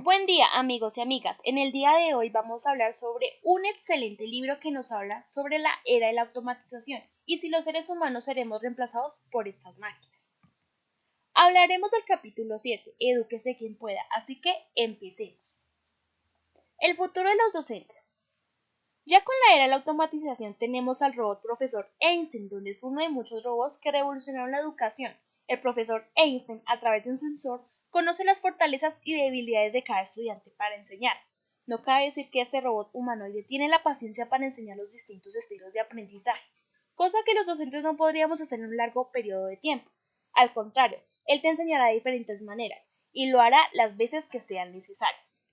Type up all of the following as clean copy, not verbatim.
Buen día, amigos y amigas. En el día de hoy vamos a hablar sobre un excelente libro que nos habla sobre la era de la automatización y si los seres humanos seremos reemplazados por estas máquinas. Hablaremos del capítulo 7, Edúquese quien pueda, así que empecemos. El futuro de los docentes. Ya con la era de la automatización tenemos al robot profesor Einstein, donde es uno de muchos robots que revolucionaron la educación. El profesor Einstein, a través de un sensor, conoce las fortalezas y debilidades de cada estudiante para enseñar. No cabe decir que este robot humanoide tiene la paciencia para enseñar los distintos estilos de aprendizaje, cosa que los docentes no podríamos hacer en un largo periodo de tiempo. Al contrario, él te enseñará de diferentes maneras, y lo hará las veces que sean necesarias.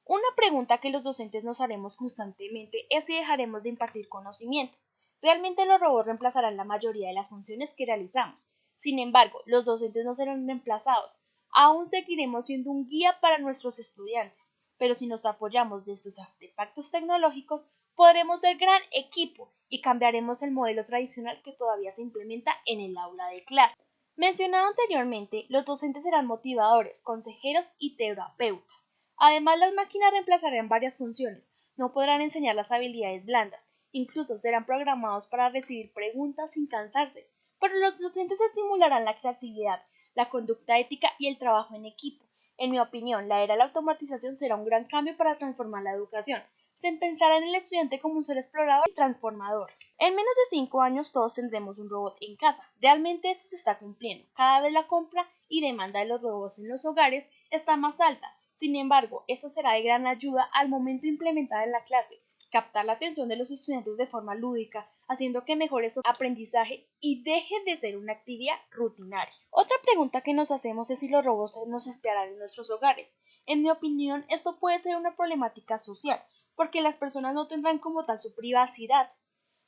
Una pregunta que los docentes nos haremos constantemente es si dejaremos de impartir conocimiento. Realmente los robots reemplazarán la mayoría de las funciones que realizamos. Sin embargo, los docentes no serán reemplazados. Aún seguiremos siendo un guía para nuestros estudiantes, pero si nos apoyamos de estos artefactos tecnológicos, podremos ser gran equipo y cambiaremos el modelo tradicional que todavía se implementa en el aula de clase. Mencionado anteriormente, los docentes serán motivadores, consejeros y terapeutas. Además, las máquinas reemplazarán varias funciones, no podrán enseñar las habilidades blandas, incluso serán programados para recibir preguntas sin cansarse, pero los docentes estimularán la creatividad, la conducta ética y el trabajo en equipo. En mi opinión, la era de la automatización será un gran cambio para transformar la educación. Se pensará en el estudiante como un ser explorador y transformador. En menos de 5 años todos tendremos un robot en casa. Realmente eso se está cumpliendo. Cada vez la compra y demanda de los robots en los hogares está más alta. Sin embargo, eso será de gran ayuda al momento de implementar en la clase, captar la atención de los estudiantes de forma lúdica, haciendo que mejore su aprendizaje y deje de ser una actividad rutinaria. Otra pregunta que nos hacemos es si los robots nos espiarán en nuestros hogares. En mi opinión, esto puede ser una problemática social, porque las personas no tendrán como tal su privacidad.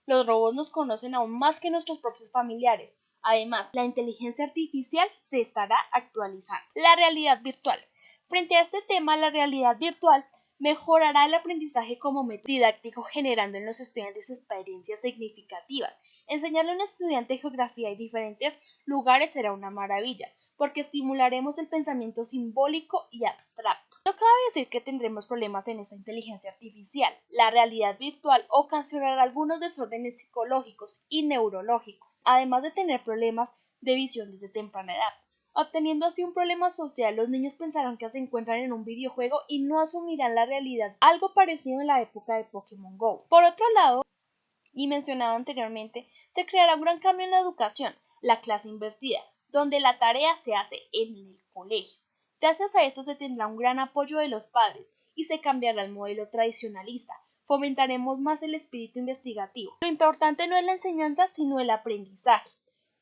Los robots nos conocen aún más que nuestros propios familiares. Además, la inteligencia artificial se estará actualizando. La realidad virtual. Frente a este tema, la realidad virtual mejorará el aprendizaje como método didáctico, generando en los estudiantes experiencias significativas. Enseñarle a un estudiante geografía y diferentes lugares será una maravilla, porque estimularemos el pensamiento simbólico y abstracto. No cabe decir que tendremos problemas en esta inteligencia artificial. La realidad virtual ocasionará algunos desórdenes psicológicos y neurológicos, además de tener problemas de visión desde temprana edad. Obteniendo así un problema social, los niños pensarán que se encuentran en un videojuego y no asumirán la realidad, algo parecido en la época de Pokémon Go. Por otro lado, y mencionado anteriormente, se creará un gran cambio en la educación, la clase invertida, donde la tarea se hace en el colegio. Gracias a esto se tendrá un gran apoyo de los padres y se cambiará el modelo tradicionalista. Fomentaremos más el espíritu investigativo. Lo importante no es la enseñanza, sino el aprendizaje.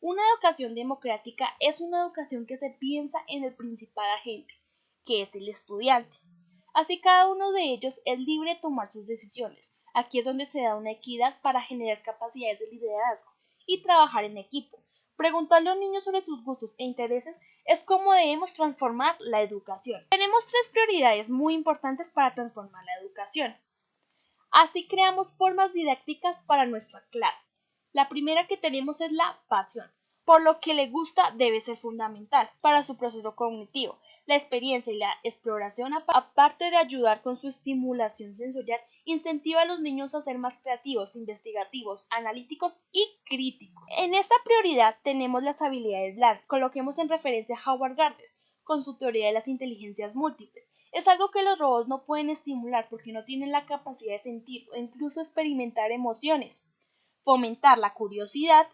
Una educación democrática es una educación que se piensa en el principal agente, que es el estudiante. Así cada uno de ellos es libre de tomar sus decisiones. Aquí es donde se da una equidad para generar capacidades de liderazgo y trabajar en equipo. Preguntarle a los niños sobre sus gustos e intereses es cómo debemos transformar la educación. Tenemos 3 prioridades muy importantes para transformar la educación. Así creamos formas didácticas para nuestra clase. La primera que tenemos es la pasión. Por lo que le gusta debe ser fundamental para su proceso cognitivo. La experiencia y la exploración, aparte de ayudar con su estimulación sensorial, incentiva a los niños a ser más creativos, investigativos, analíticos y críticos. En esta prioridad tenemos las habilidades blandas. Coloquemos en referencia a Howard Gardner con su teoría de las inteligencias múltiples. Es algo que los robots no pueden estimular porque no tienen la capacidad de sentir o incluso experimentar emociones. Fomentar la curiosidad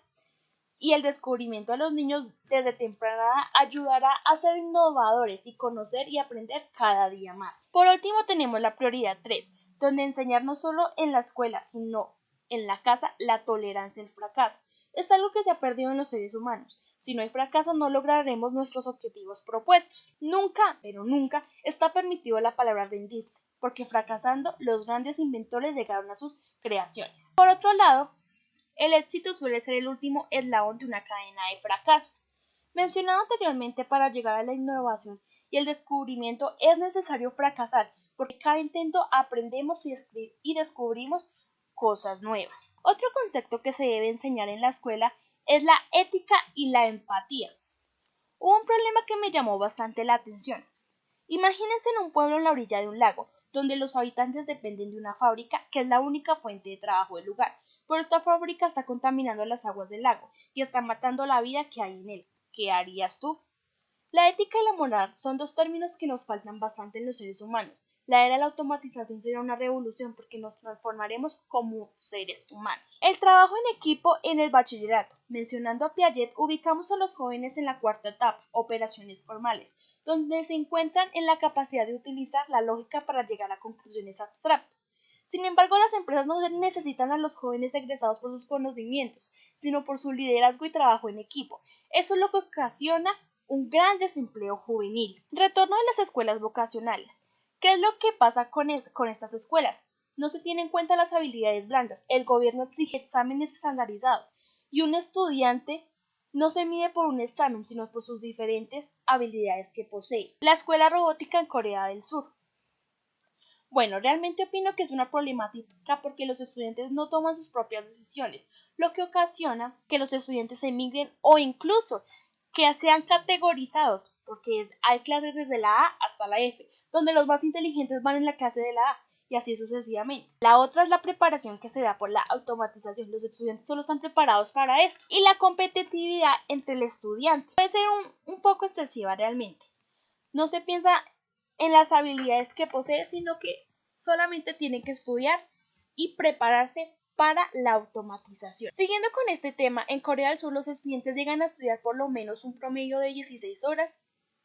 y el descubrimiento de los niños desde temprana edad ayudará a ser innovadores y conocer y aprender cada día más. Por último tenemos la prioridad 3, donde enseñar no solo en la escuela, sino en la casa la tolerancia al fracaso. Es algo que se ha perdido en los seres humanos. Si no hay fracaso, no lograremos nuestros objetivos propuestos. Nunca, pero nunca, está permitido la palabra rendirse, porque fracasando, los grandes inventores llegaron a sus creaciones. Por otro lado, el éxito suele ser el último eslabón de una cadena de fracasos. Mencionado anteriormente, para llegar a la innovación y el descubrimiento es necesario fracasar, porque cada intento aprendemos y descubrimos cosas nuevas. Otro concepto que se debe enseñar en la escuela es la ética y la empatía. Hubo un problema que me llamó bastante la atención, Imagínense en un pueblo en la orilla de un lago, donde los habitantes dependen de una fábrica que es la única fuente de trabajo del lugar, pero esta fábrica está contaminando las aguas del lago y está matando la vida que hay en él. ¿Qué harías tú? La ética y la moral son dos términos que nos faltan bastante en los seres humanos. La era de la automatización será una revolución porque nos transformaremos como seres humanos. El trabajo en equipo en el bachillerato. Mencionando a Piaget, ubicamos a los jóvenes en la cuarta etapa, operaciones formales, donde se encuentran en la capacidad de utilizar la lógica para llegar a conclusiones abstractas. Sin embargo, las empresas no necesitan a los jóvenes egresados por sus conocimientos, sino por su liderazgo y trabajo en equipo. Eso es lo que ocasiona un gran desempleo juvenil. Retorno de las escuelas vocacionales. ¿Qué es lo que pasa con estas escuelas? No se tienen en cuenta las habilidades blandas. El gobierno exige exámenes estandarizados y un estudiante no se mide por un examen, sino por sus diferentes habilidades que posee. La escuela robótica en Corea del Sur. Bueno, realmente opino que es una problemática porque los estudiantes no toman sus propias decisiones, lo que ocasiona que los estudiantes emigren o incluso que sean categorizados, porque hay clases desde la A hasta la F, donde los más inteligentes van en la clase de la A y así sucesivamente. La otra es la preparación que se da por la automatización. Los estudiantes solo están preparados para esto. Y la competitividad entre el estudiante puede ser un poco excesiva realmente. No se piensa en las habilidades que posee, sino que solamente tiene que estudiar y prepararse para la automatización. Siguiendo con este tema, en Corea del Sur los estudiantes llegan a estudiar por lo menos un promedio de 16 horas.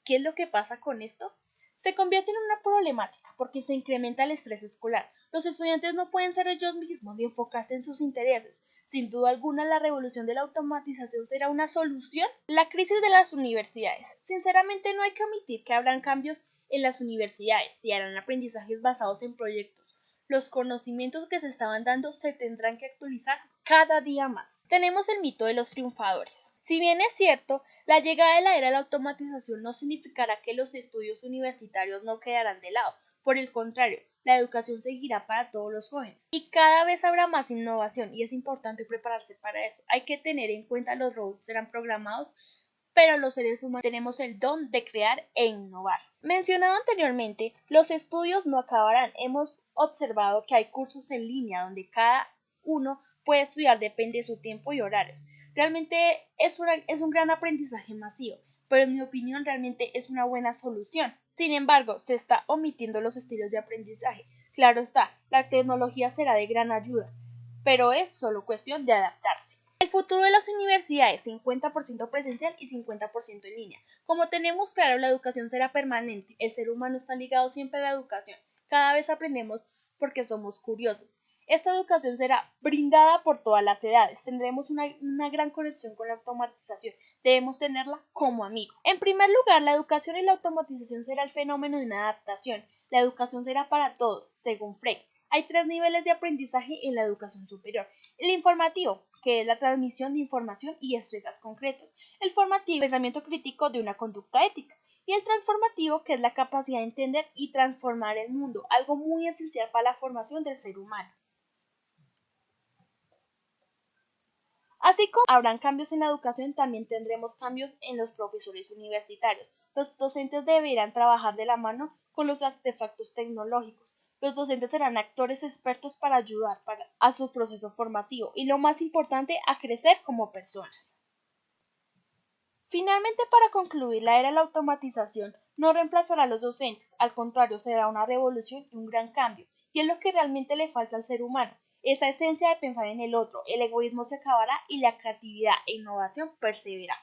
¿Qué es lo que pasa con esto? Se convierte en una problemática porque se incrementa el estrés escolar. Los estudiantes no pueden ser ellos mismos ni enfocarse en sus intereses. Sin duda alguna, la revolución de la automatización será una solución. La crisis de las universidades. Sinceramente, no hay que omitir que habrán cambios en las universidades. Se harán aprendizajes basados en proyectos. Los conocimientos que se estaban dando se tendrán que actualizar cada día más. Tenemos el mito de los triunfadores. Si bien es cierto, la llegada de la era de la automatización no significará que los estudios universitarios no quedarán de lado. Por el contrario, la educación seguirá para todos los jóvenes y cada vez habrá más innovación y es importante prepararse para eso. Hay que tener en cuenta los robots serán programados, pero los seres humanos tenemos el don de crear e innovar. Mencionado anteriormente, los estudios no acabarán. Hemos observado que hay cursos en línea donde cada uno puede estudiar, depende de su tiempo y horarios. Realmente es un gran aprendizaje masivo, pero en mi opinión realmente es una buena solución. Sin embargo, se está omitiendo los estilos de aprendizaje. Claro está, la tecnología será de gran ayuda, pero es solo cuestión de adaptarse. El futuro de las universidades, 50% presencial y 50% en línea. Como tenemos claro, la educación será permanente. El ser humano está ligado siempre a la educación. Cada vez aprendemos porque somos curiosos. Esta educación será brindada por todas las edades. Tendremos una gran conexión con la automatización. Debemos tenerla como amigo. En primer lugar, la educación y la automatización será el fenómeno de una adaptación. La educación será para todos, según Frege. Hay 3 niveles de aprendizaje en la educación superior. El informativo, que es la transmisión de información y destrezas concretas. El formativo, el pensamiento crítico de una conducta ética. Y el transformativo, que es la capacidad de entender y transformar el mundo, algo muy esencial para la formación del ser humano. Así como habrán cambios en la educación, también tendremos cambios en los profesores universitarios. Los docentes deberán trabajar de la mano con los artefactos tecnológicos. Los docentes serán actores expertos para ayudar a su proceso formativo y, lo más importante, a crecer como personas. Finalmente, para concluir, la era de la automatización no reemplazará a los docentes, al contrario, será una revolución y un gran cambio, y es lo que realmente le falta al ser humano, esa esencia de pensar en el otro. El egoísmo se acabará y la creatividad e innovación perseverarán.